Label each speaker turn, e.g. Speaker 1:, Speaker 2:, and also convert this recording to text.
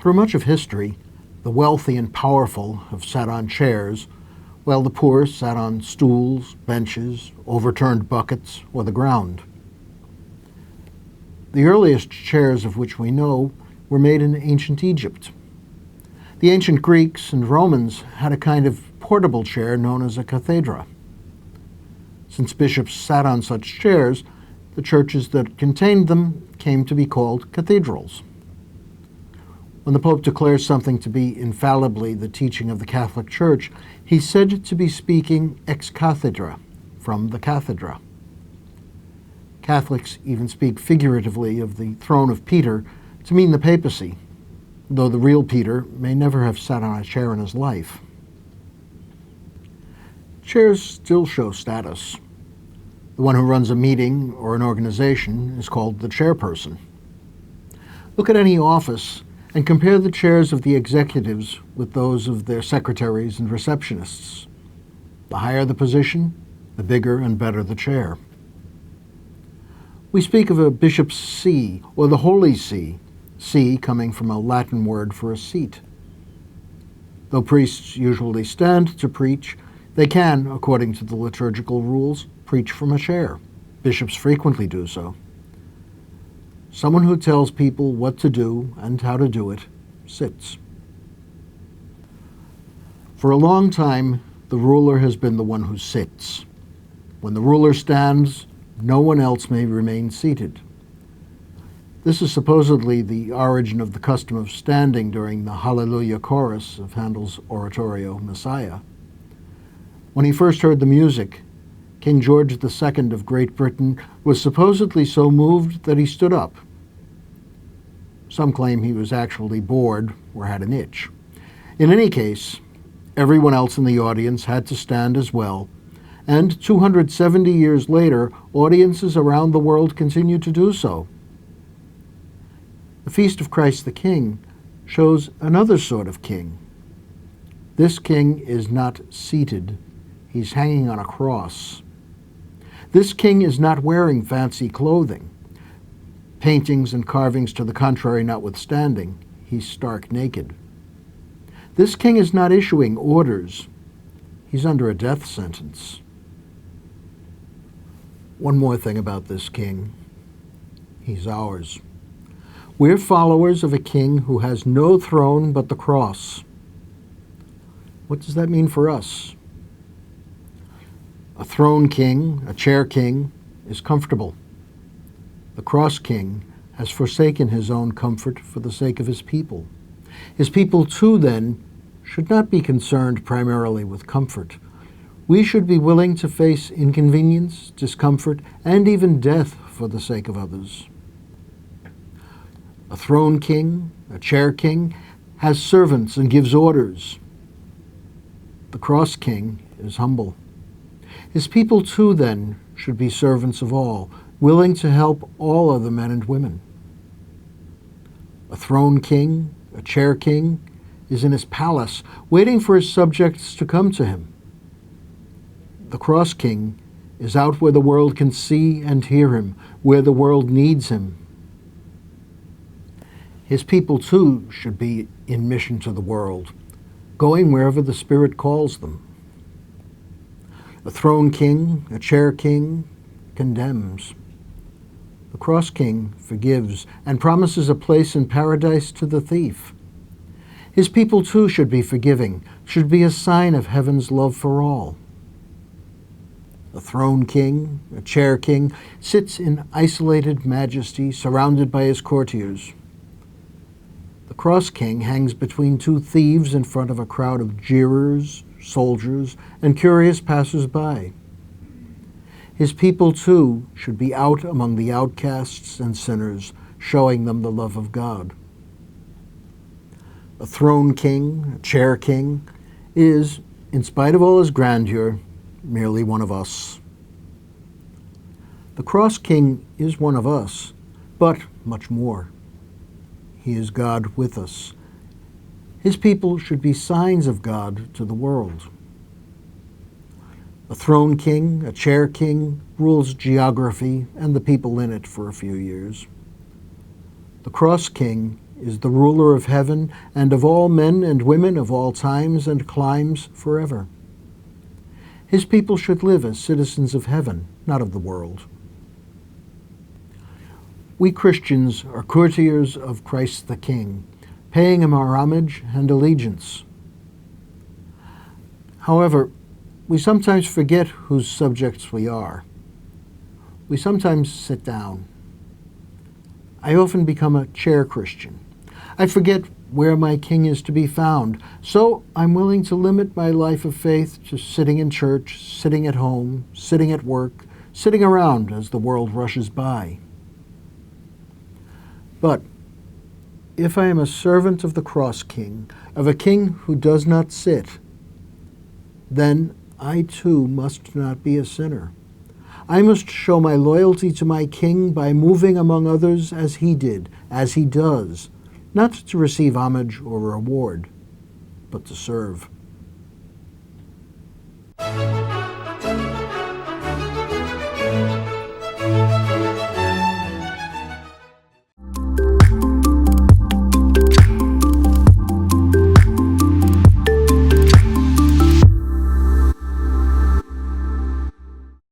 Speaker 1: Through much of history, the wealthy and powerful have sat on chairs, while the poor sat on stools, benches, overturned buckets, or the ground. The earliest chairs of which we know were made in ancient Egypt. The ancient Greeks and Romans had a kind of portable chair known as a cathedra. Since bishops sat on such chairs, the churches that contained them came to be called cathedrals. When the Pope declares something to be infallibly the teaching of the Catholic Church, he's said to be speaking ex cathedra, from the cathedra. Catholics even speak figuratively of the throne of Peter to mean the papacy, though the real Peter may never have sat on a chair in his life. Chairs still show status. The one who runs a meeting or an organization is called the chairperson. Look at any office and compare the chairs of the executives with those of their secretaries and receptionists. The higher the position, the bigger and better the chair. We speak of a bishop's see or the Holy See, see coming from a Latin word for a seat. Though priests usually stand to preach, they can, according to the liturgical rules, preach from a chair. Bishops frequently do so. Someone who tells people what to do and how to do it sits. For a long time, the ruler has been the one who sits. When the ruler stands, no one else may remain seated. This is supposedly the origin of the custom of standing during the Hallelujah chorus of Handel's oratorio Messiah. When he first heard the music, King George II of Great Britain was supposedly so moved that he stood up. Some claim he was actually bored or had an itch. In any case, everyone else in the audience had to stand as well, and 270 years later, audiences around the world continue to do so. The Feast of Christ the King shows another sort of king. This king is not seated, he's hanging on a cross. This king is not wearing fancy clothing. Paintings and carvings to the contrary notwithstanding, he's stark naked. This king is not issuing orders. He's under a death sentence. One more thing about this king. He's ours. We're followers of a king who has no throne but the cross. What does that mean for us? A throne king, a chair king, is comfortable. The cross king has forsaken his own comfort for the sake of his people. His people, too, then, should not be concerned primarily with comfort. We should be willing to face inconvenience, discomfort, and even death for the sake of others. A throne king, a chair king, has servants and gives orders. The cross king is humble. His people, too, then, should be servants of all, willing to help all other men and women. A throne king, a chair king, is in his palace, waiting for his subjects to come to him. The cross king is out where the world can see and hear him, where the world needs him. His people, too, should be in mission to the world, going wherever the Spirit calls them. A throne king, a chair king, condemns. The cross king forgives and promises a place in paradise to the thief. His people, too, should be forgiving, should be a sign of heaven's love for all. A throne king, a chair king, sits in isolated majesty, surrounded by his courtiers. The cross king hangs between two thieves in front of a crowd of jeerers, soldiers, and curious passers-by. His people, too, should be out among the outcasts and sinners, showing them the love of God. A throne king, a chair king, is, in spite of all his grandeur, merely one of us. The cross king is one of us, but much more. He is God with us. His people should be signs of God to the world. A throne king, a chair king, rules geography and the people in it for a few years. The cross king is the ruler of heaven and of all men and women of all times and climes forever. His people should live as citizens of heaven, not of the world. We Christians are courtiers of Christ the King, paying him our homage and allegiance. However, we sometimes forget whose subjects we are. We sometimes sit down. I often become a chair Christian. I forget where my King is to be found, so I'm willing to limit my life of faith to sitting in church, sitting at home, sitting at work, sitting around as the world rushes by. But if I am a servant of the Cross King, of a King who does not sit, then I too must not be a sinner. I must show my loyalty to my King by moving among others as he did, as he does, not to receive homage or reward, but to serve.